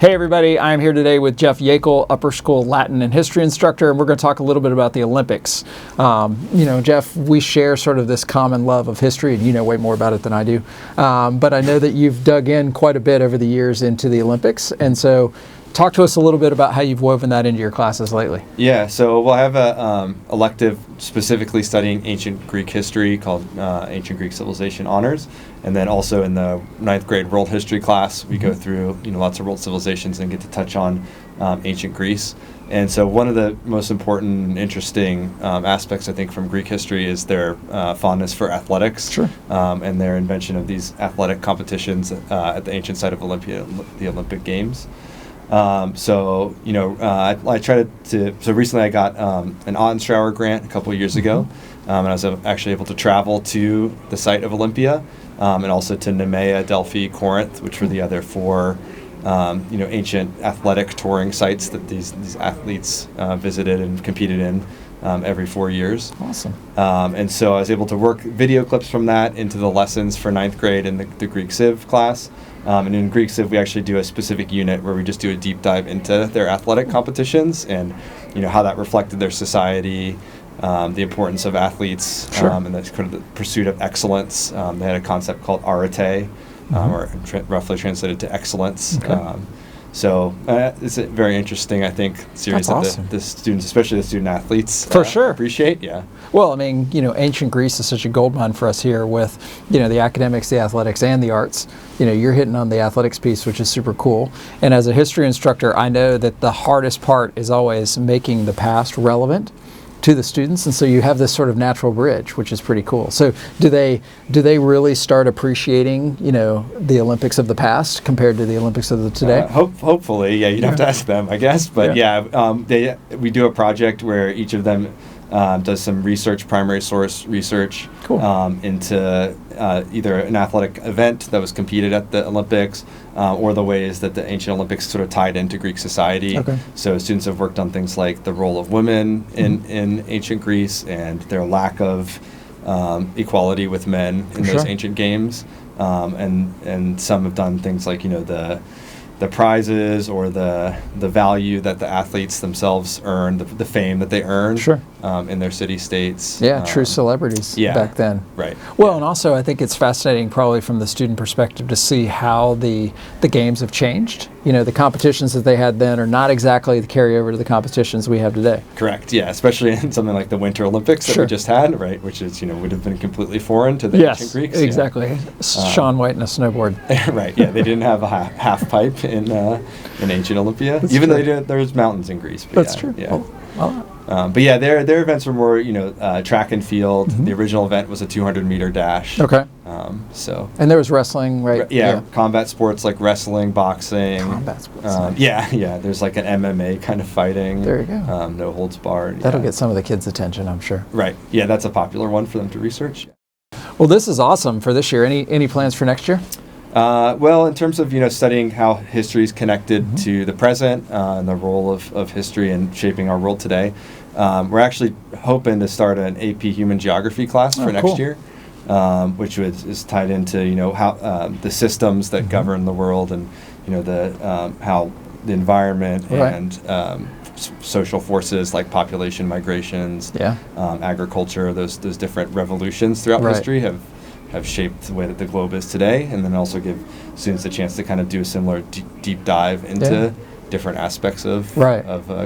Hey everybody, I'm here today with Jeff Yeakel, upper school Latin and history instructor, and we're going to talk a little bit about the Olympics. Jeff, we share sort of this common love of history, and you know way more about it than I do. But I know that you've dug in quite a bit over the years into the Olympics, and so talk to us a little bit about how you've woven that into your classes lately. Yeah, so we'll have a elective specifically studying ancient Greek history called Ancient Greek Civilization Honors, and then also in the 9th grade world history class we go through lots of world civilizations and get to touch on ancient Greece. And so one of the most important and interesting aspects I think from Greek history is their fondness for athletics. Sure. And their invention of these athletic competitions at the ancient site of Olympia, the Olympic Games. I tried to. So recently, I got an Ottenstrauer grant a couple of years ago, and I was actually able to travel to the site of Olympia, and also to Nemea, Delphi, Corinth, which were the other four, ancient athletic touring sites that these athletes visited and competed in every 4 years. Awesome. And so I was able to work video clips from that into the lessons for 9th grade in the Greek Civ class. And in Greek Civ, we actually do a specific unit where we just do a deep dive into their athletic competitions and, how that reflected their society, the importance of athletes, Sure. And the kind of the pursuit of excellence. They had a concept called arete, or roughly translated to excellence. Okay. So it's a very interesting, I think, series That's that awesome. the students, especially the student athletes, For sure. appreciate. Yeah. Well, ancient Greece is such a goldmine for us here with, the academics, the athletics, and the arts. You're hitting on the athletics piece, which is super cool. And as a history instructor, I know that the hardest part is always making the past relevant to the students, and so you have this sort of natural bridge, which is pretty cool. So do they really start appreciating the Olympics of the past compared to the Olympics of the today? Hopefully, yeah. You'd have to ask them, I guess, but we do a project where each of them does some research, primary source research. Cool. Into either an athletic event that was competed at the Olympics, or the ways that the ancient Olympics sort of tied into Greek society. Okay. So students have worked on things like the role of women in ancient Greece and their lack of equality with men in those Sure. ancient games. And some have done things like the prizes or the value that the athletes themselves earn, the fame that they earn. Sure. In their city-states. Yeah, true celebrities back then. Right. Well, and also I think it's fascinating probably from the student perspective to see how the games have changed. The competitions that they had then are not exactly the carryover to the competitions we have today. Correct, yeah, especially in something like the Winter Olympics that Sure. we just had, right, which is, would have been completely foreign to the ancient Greeks. Yes, exactly. Shaun White in a snowboard. Right, yeah, they didn't have a half pipe in ancient Olympia. That's Even true. though there's mountains in Greece. But That's true. Yeah. Well, But yeah, their events were more, track and field. The original event was a 200-meter dash. okay. And And there was wrestling, right? combat sports like wrestling, boxing. Combat sports. Yeah. There's like an MMA kind of fighting. There you go. No holds barred. That'll get some of the kids' attention, I'm sure. Right. Yeah, that's a popular one for them to research. Well, this is awesome for this year. Any plans for next year? Well, in terms of studying how history is connected to the present and the role of history in shaping our world today, we're actually hoping to start an AP Human Geography class for next cool. year, which is tied into how the systems that govern the world and how the environment Right. and social forces like population migrations, agriculture, those different revolutions throughout Right. history have shaped the way that the globe is today, and then also give students a chance to kind of do a similar deep dive into different aspects of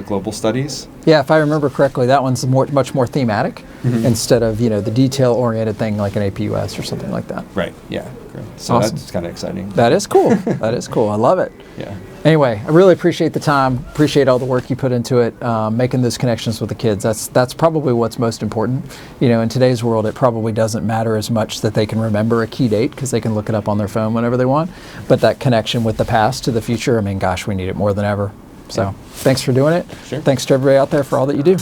global studies. Yeah, if I remember correctly, that one's much more thematic instead of the detail-oriented thing like an APUS or something like that. Right. Yeah. Great. So Awesome. that's kind of exciting. That is cool. That is cool. I love it. Yeah. Anyway, I really appreciate the time. Appreciate all the work you put into it, making those connections with the kids. That's probably what's most important. In today's world, it probably doesn't matter as much that they can remember a key date because they can look it up on their phone whenever they want. But that connection with the past to the future, gosh, we need it more than ever. So thanks for doing it. Sure. Thanks to everybody out there for all that you do.